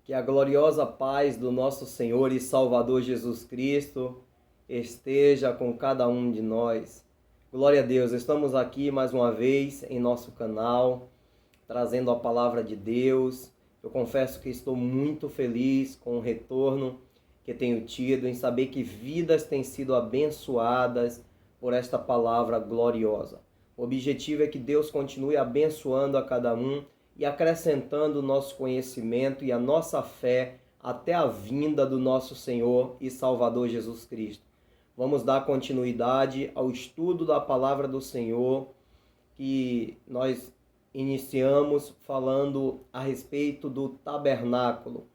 Que a gloriosa paz do nosso Senhor e Salvador Jesus Cristo esteja com cada um de nós. Glória a Deus, estamos aqui mais uma vez em nosso canal, trazendo a palavra de Deus. Eu confesso que estou muito feliz com o retorno que tenho tido, em saber que vidas têm sido abençoadas por esta palavra gloriosa. O objetivo é que Deus continue abençoando a cada um e acrescentando o nosso conhecimento e a nossa fé até a vinda do nosso Senhor e Salvador Jesus Cristo. Vamos dar continuidade ao estudo da palavra do Senhor, que nós iniciamos falando a respeito do tabernáculo.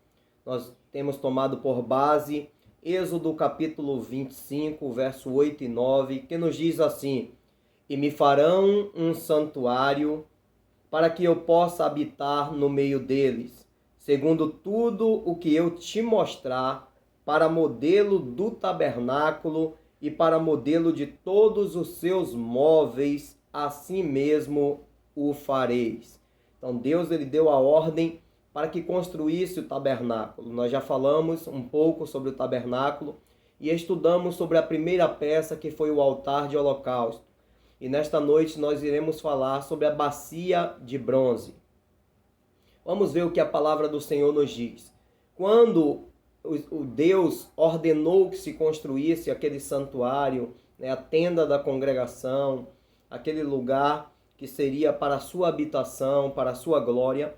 Nós temos tomado por base Êxodo capítulo 25, verso 8 e 9, que nos diz assim: E me farão um santuário para que eu possa habitar no meio deles, segundo tudo o que eu te mostrar, para modelo do tabernáculo e para modelo de todos os seus móveis, assim mesmo o fareis. Então Deus ele deu a ordem para que construísse o tabernáculo. Nós já falamos um pouco sobre o tabernáculo e estudamos sobre a primeira peça, que foi o altar de holocausto. E nesta noite nós iremos falar sobre a bacia de bronze. Vamos ver o que a palavra do Senhor nos diz. Quando o Deus ordenou que se construísse aquele santuário, a tenda da congregação, aquele lugar que seria para a sua habitação, para a sua glória,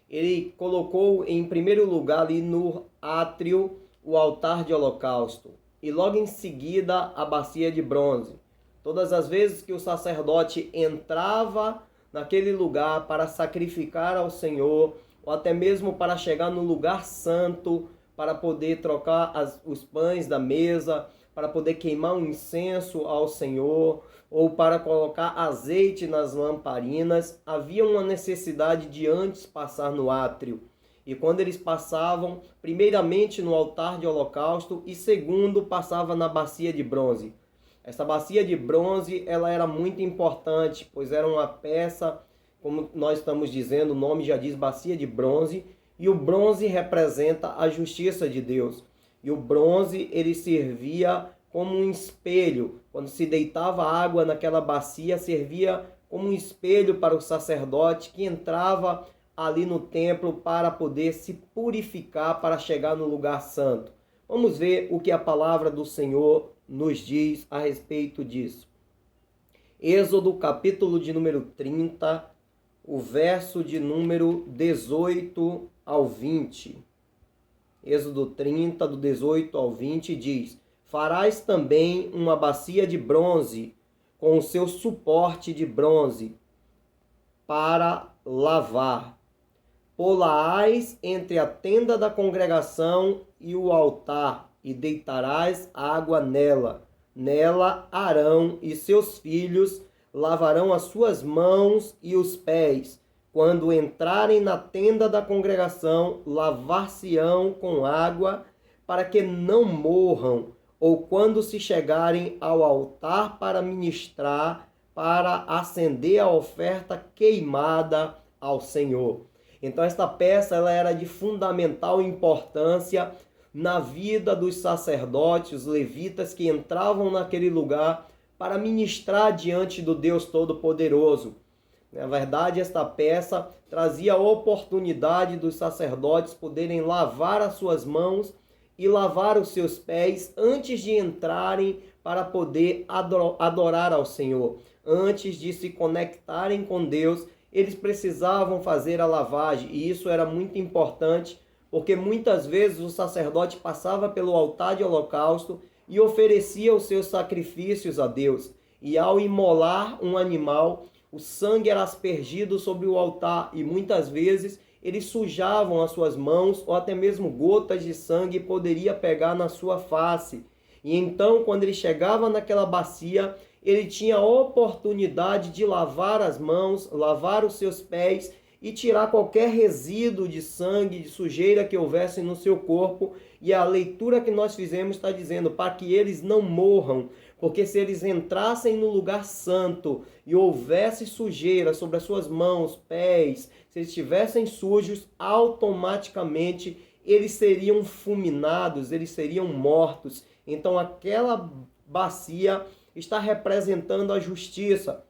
ele colocou em primeiro lugar ali no átrio o altar de holocausto e logo em seguida a bacia de bronze. Todas as vezes que o sacerdote entrava naquele lugar para sacrificar ao Senhor, ou até mesmo para chegar no lugar santo, para poder trocar os pães da mesa, para poder queimar um incenso ao Senhor, ou para colocar azeite nas lamparinas, havia uma necessidade de antes passar no átrio. E quando eles passavam, primeiramente no altar de holocausto e segundo passava na bacia de bronze. Essa bacia de bronze, ela era muito importante, pois era uma peça, como nós estamos dizendo, o nome já diz bacia de bronze, e o bronze representa a justiça de Deus. E o bronze, ele servia como um espelho. Quando se deitava água naquela bacia, servia como um espelho para o sacerdote que entrava ali no templo para poder se purificar, para chegar no lugar santo. Vamos ver o que a palavra do Senhor nos diz a respeito disso. Êxodo capítulo de número 30, o verso de número 18 ao 20. Êxodo 30, do 18 ao 20, diz: Farás também uma bacia de bronze, com o seu suporte de bronze, para lavar. Pô-la-ás entre a tenda da congregação e o altar, e deitarás água nela. Nela Arão e seus filhos lavarão as suas mãos e os pés. Quando entrarem na tenda da congregação, lavar-se-ão com água, para que não morram, ou quando se chegarem ao altar para ministrar, para acender a oferta queimada ao Senhor. Então esta peça ela era de fundamental importância na vida dos sacerdotes, os levitas que entravam naquele lugar para ministrar diante do Deus Todo-Poderoso. Na verdade, esta peça trazia a oportunidade dos sacerdotes poderem lavar as suas mãos e lavar os seus pés antes de entrarem para poder adorar ao Senhor. Antes de se conectarem com Deus, eles precisavam fazer a lavagem, e isso era muito importante, porque muitas vezes o sacerdote passava pelo altar de holocausto e oferecia os seus sacrifícios a Deus. E ao imolar um animal, o sangue era aspergido sobre o altar e muitas vezes eles sujavam as suas mãos ou até mesmo gotas de sangue poderia pegar na sua face. E então, quando ele chegava naquela bacia, ele tinha a oportunidade de lavar as mãos, lavar os seus pés e tirar qualquer resíduo de sangue, de sujeira que houvesse no seu corpo. E a leitura que nós fizemos está dizendo para que eles não morram, porque se eles entrassem no lugar santo e houvesse sujeira sobre as suas mãos, pés, se eles estivessem sujos, automaticamente eles seriam fulminados, eles seriam mortos. Então aquela bacia está representando a justiça.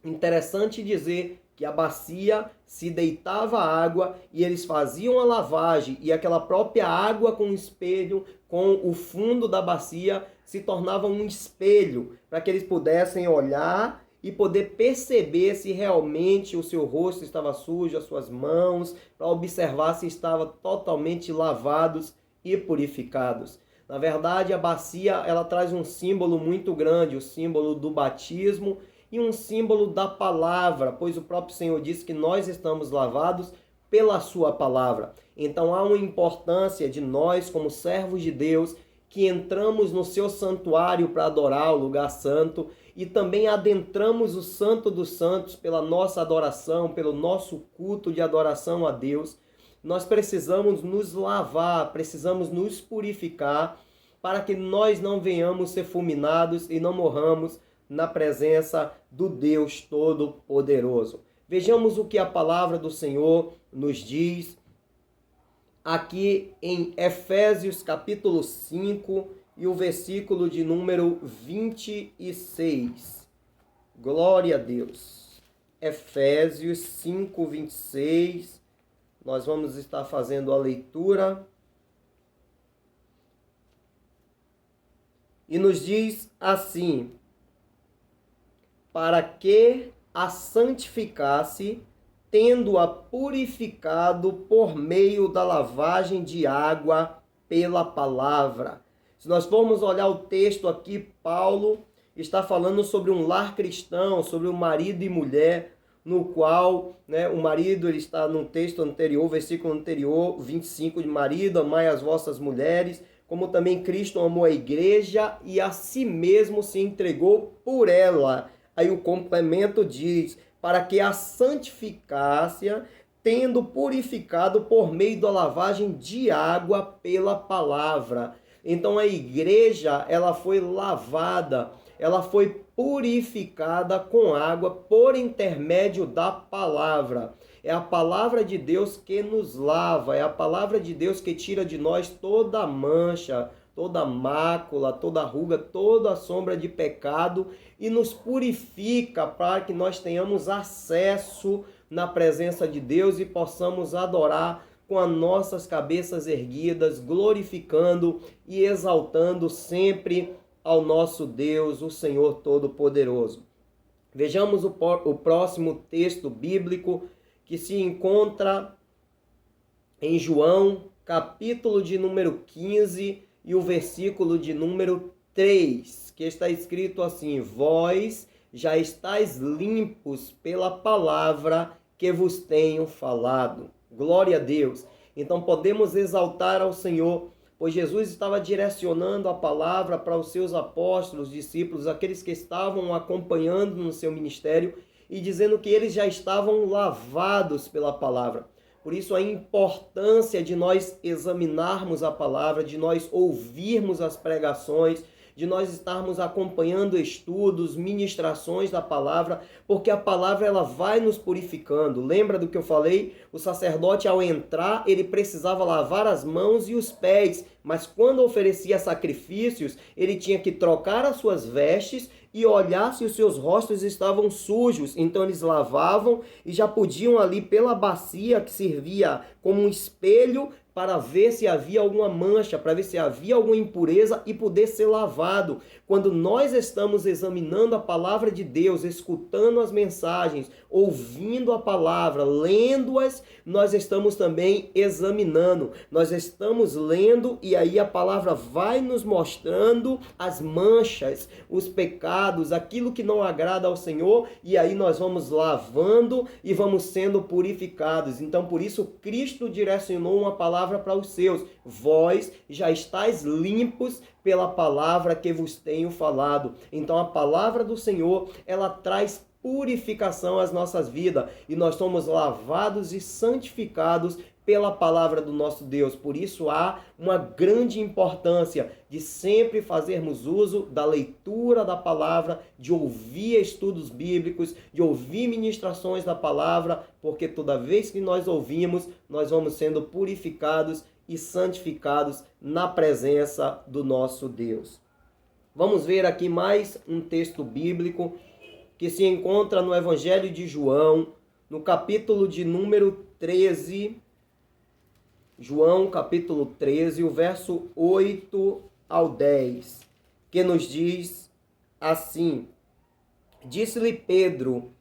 Interessante dizer que a bacia se deitava água e eles faziam a lavagem, e aquela própria água com o espelho, com o fundo da bacia, se tornava um espelho para que eles pudessem olhar e poder perceber se realmente o seu rosto estava sujo, as suas mãos, para observar se estavam totalmente lavados e purificados. Na verdade, a bacia ela traz um símbolo muito grande, o símbolo do batismo e um símbolo da palavra, pois o próprio Senhor disse que nós estamos lavados pela sua palavra. Então há uma importância de nós, como servos de Deus, que entramos no seu santuário para adorar o lugar santo e também adentramos o Santo dos Santos pela nossa adoração, pelo nosso culto de adoração a Deus. Nós precisamos nos lavar, precisamos nos purificar para que nós não venhamos ser fulminados e não morramos na presença do Deus Todo-Poderoso. Vejamos o que a palavra do Senhor nos diz aqui em Efésios capítulo 5 e o versículo de número 26. Glória a Deus. Efésios 5, 26. Nós vamos estar fazendo a leitura. E nos diz assim: para que a santificasse, tendo-a purificado por meio da lavagem de água pela palavra. Se nós formos olhar o texto aqui, Paulo está falando sobre um lar cristão, sobre um marido e mulher, no qual o marido ele está no texto anterior, versículo anterior, 25, de marido, amai as vossas mulheres, como também Cristo amou a igreja e a si mesmo se entregou por ela. Aí o complemento diz, para que a santificasse, tendo purificado por meio da lavagem de água pela palavra. Então a igreja, ela foi lavada, ela foi purificada com água por intermédio da palavra. É a palavra de Deus que nos lava, é a palavra de Deus que tira de nós toda mancha, toda mácula, toda ruga, toda sombra de pecado e nos purifica para que nós tenhamos acesso na presença de Deus e possamos adorar com as nossas cabeças erguidas, glorificando e exaltando sempre ao nosso Deus, o Senhor Todo-Poderoso. Vejamos o próximo texto bíblico que se encontra em João, capítulo de número 15, e o versículo de número 3, que está escrito assim: vós já estáis limpos pela palavra que vos tenho falado. Glória a Deus. Então podemos exaltar ao Senhor, pois Jesus estava direcionando a palavra para os seus apóstolos, discípulos, aqueles que estavam acompanhando no seu ministério e dizendo que eles já estavam lavados pela palavra. Por isso a importância de nós examinarmos a palavra, de nós ouvirmos as pregações, de nós estarmos acompanhando estudos, ministrações da palavra, porque a palavra ela vai nos purificando. Lembra do que eu falei? O sacerdote ao entrar, ele precisava lavar as mãos e os pés, mas quando oferecia sacrifícios, ele tinha que trocar as suas vestes e olhar se os seus rostos estavam sujos. Então eles lavavam e já podiam ali pela bacia que servia como um espelho para ver se havia alguma mancha, para ver se havia alguma impureza e poder ser lavado. Quando nós estamos examinando a palavra de Deus, escutando as mensagens, ouvindo a palavra, lendo-as, nós estamos também examinando. Nós estamos lendo e aí a palavra vai nos mostrando as manchas, os pecados, aquilo que não agrada ao Senhor, e aí nós vamos lavando e vamos sendo purificados. Então por isso Cristo direcionou uma palavra para os seus: vós já estáis limpos pela palavra que vos tenho falado. Então a palavra do Senhor, ela traz purificação às nossas vidas e nós somos lavados e santificados pela palavra do nosso Deus. Por isso há uma grande importância de sempre fazermos uso da leitura da palavra, de ouvir estudos bíblicos, de ouvir ministrações da palavra, porque toda vez que nós ouvimos, nós vamos sendo purificados e santificados na presença do nosso Deus. Vamos ver aqui mais um texto bíblico que se encontra no Evangelho de João, no capítulo de número 13. João, capítulo 13, o verso 8 ao 10, que nos diz assim: Disse-lhe Pedro: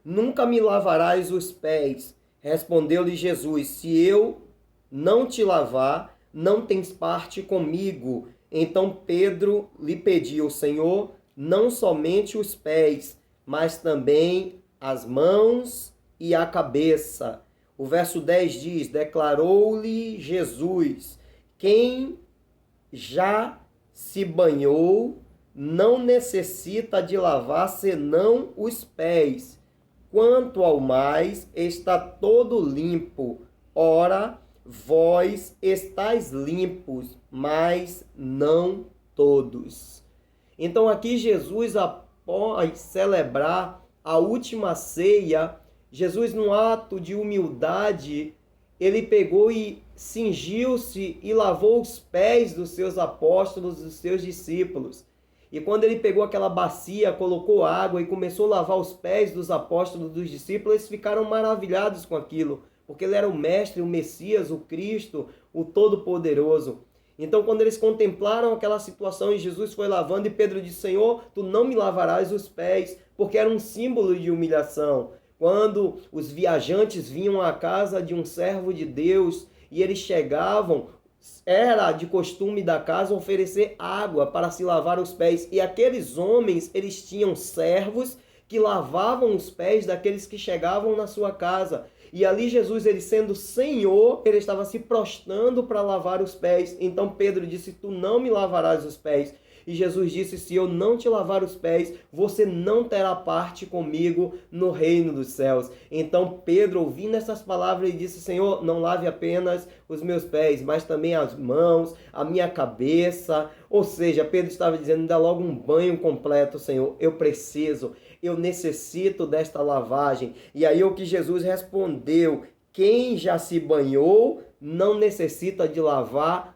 Nunca me lavarás os pés. Respondeu-lhe Jesus: Se eu não te lavar, não tens parte comigo. Então Pedro lhe pediu: Senhor, não somente os pés, mas também as mãos e a cabeça. O verso 10 diz: Declarou-lhe Jesus: Quem já se banhou não necessita de lavar senão os pés. Quanto ao mais, está todo limpo. Ora, vós estáis limpos, mas não todos. Então aqui Jesus, após celebrar a última ceia, Jesus, num ato de humildade, ele pegou e cingiu-se e lavou os pés dos seus apóstolos, dos seus discípulos. E quando ele pegou aquela bacia, colocou água e começou a lavar os pés dos apóstolos, dos discípulos, eles ficaram maravilhados com aquilo, porque ele era o Mestre, o Messias, o Cristo, o Todo-Poderoso. Então, quando eles contemplaram aquela situação e Jesus foi lavando, e Pedro disse: Senhor, tu não me lavarás os pés, porque era um símbolo de humilhação. Quando os viajantes vinham à casa de um servo de Deus e eles chegavam, era de costume da casa oferecer água para se lavar os pés. E aqueles homens, eles tinham servos que lavavam os pés daqueles que chegavam na sua casa. E ali Jesus, ele sendo Senhor, ele estava se prostrando para lavar os pés. Então Pedro disse: Tu não me lavarás os pés. E Jesus disse: Se eu não te lavar os pés, você não terá parte comigo no reino dos céus. Então Pedro, ouvindo essas palavras, ele disse: Senhor, não lave apenas os meus pés, mas também as mãos, a minha cabeça. Ou seja, Pedro estava dizendo: dá logo um banho completo, Senhor. Eu necessito desta lavagem. E aí o que Jesus respondeu: quem já se banhou não necessita de lavar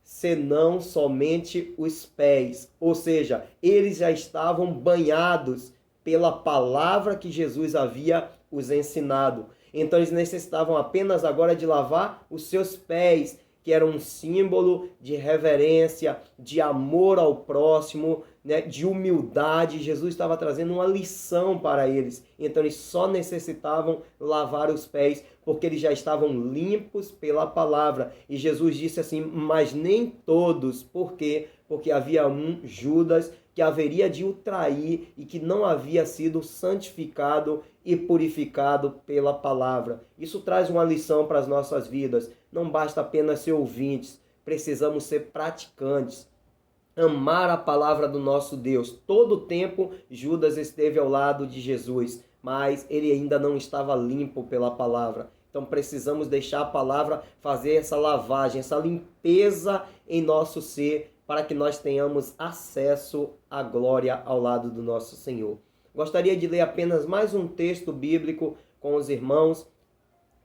senão somente os pés. Ou seja, eles já estavam banhados pela palavra que Jesus havia os ensinado. Então eles necessitavam apenas agora de lavar os seus pés, que era um símbolo de reverência, de amor ao próximo, né, de humildade. Jesus estava trazendo uma lição para eles. Então eles só necessitavam lavar os pés, porque eles já estavam limpos pela palavra. E Jesus disse assim: mas nem todos. Por quê? Porque havia um Judas que haveria de o trair e que não havia sido santificado e purificado pela palavra. Isso traz uma lição para as nossas vidas. Não basta apenas ser ouvintes, precisamos ser praticantes. Amar a palavra do nosso Deus. Todo o tempo Judas esteve ao lado de Jesus, mas ele ainda não estava limpo pela palavra. Então precisamos deixar a palavra fazer essa lavagem, essa limpeza em nosso ser, para que nós tenhamos acesso à glória ao lado do nosso Senhor. Gostaria de ler apenas mais um texto bíblico com os irmãos,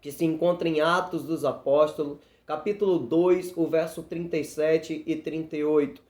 que se encontra em Atos dos Apóstolos, capítulo 2, o verso 37 e 38.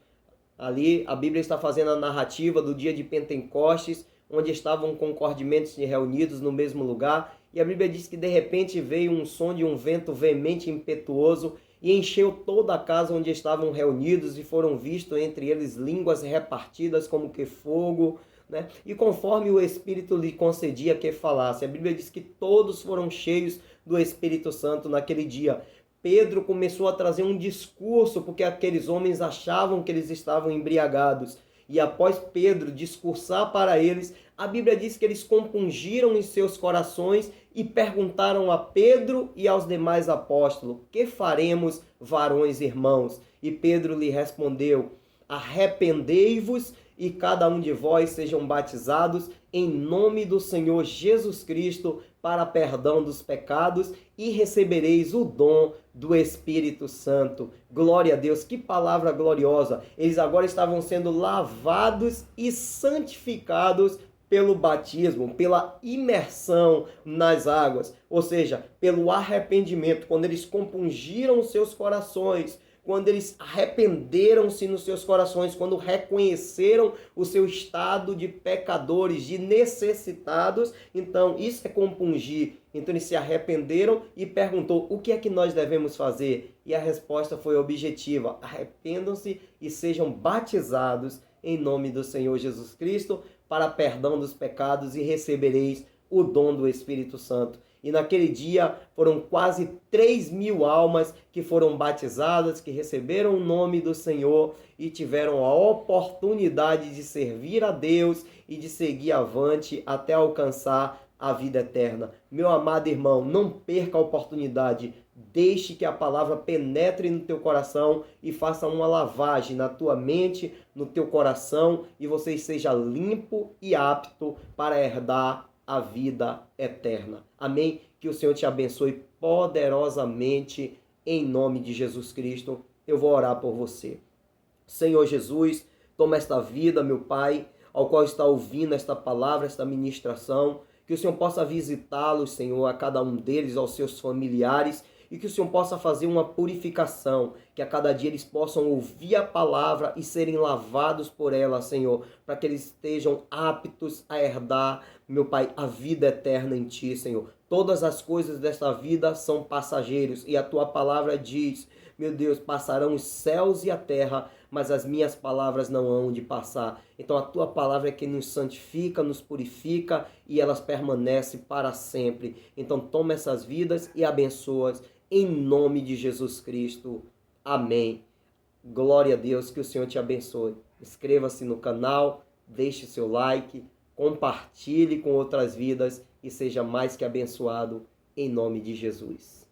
Ali a Bíblia está fazendo a narrativa do dia de Pentecostes, onde estavam concordemente reunidos no mesmo lugar. E a Bíblia diz que de repente veio um som de um vento veemente e impetuoso e encheu toda a casa onde estavam reunidos, e foram vistos entre eles línguas repartidas como que fogo, né? E conforme o Espírito lhe concedia que falasse. A Bíblia diz que todos foram cheios do Espírito Santo naquele dia. Pedro começou a trazer um discurso, porque aqueles homens achavam que eles estavam embriagados. E após Pedro discursar para eles, a Bíblia diz que eles compungiram em seus corações e perguntaram a Pedro e aos demais apóstolos: que faremos, varões irmãos? E Pedro lhe respondeu: arrependei-vos e cada um de vós sejam batizados em nome do Senhor Jesus Cristo para perdão dos pecados, e recebereis o dom do Espírito Santo. Glória a Deus, que palavra gloriosa! Eles agora estavam sendo lavados e santificados pelo batismo, pela imersão nas águas, ou seja, pelo arrependimento, quando eles compungiram seus corações, quando eles arrependeram-se nos seus corações, quando reconheceram o seu estado de pecadores, de necessitados, então isso é compungir. Então eles se arrependeram e perguntou: o que é que nós devemos fazer? E a resposta foi objetiva: arrependam-se e sejam batizados em nome do Senhor Jesus Cristo para perdão dos pecados e recebereis o dom do Espírito Santo. E naquele dia foram quase 3.000 almas que foram batizadas, que receberam o nome do Senhor e tiveram a oportunidade de servir a Deus e de seguir avante até alcançar a vida eterna. Meu amado irmão, não perca a oportunidade. Deixe que a palavra penetre no teu coração e faça uma lavagem na tua mente, no teu coração, e você seja limpo e apto para herdar a vida eterna. Amém? Que o Senhor te abençoe poderosamente em nome de Jesus Cristo. Eu vou orar por você. Senhor Jesus, toma esta vida, meu Pai, ao qual está ouvindo esta palavra, esta ministração, que o Senhor possa visitá-los, Senhor, a cada um deles, aos seus familiares, e que o Senhor possa fazer uma purificação, que a cada dia eles possam ouvir a palavra e serem lavados por ela, Senhor, para que eles estejam aptos a herdar, meu Pai, a vida eterna em Ti, Senhor. Todas as coisas desta vida são passageiros e a Tua palavra diz: meu Deus, passarão os céus e a terra, mas as minhas palavras não hão de passar. Então a Tua palavra é que nos santifica, nos purifica e elas permanecem para sempre. Então toma essas vidas e abençoa-as em nome de Jesus Cristo. Amém. Glória a Deus, que o Senhor te abençoe. Inscreva-se no canal, deixe seu like, compartilhe com outras vidas e seja mais que abençoado em nome de Jesus.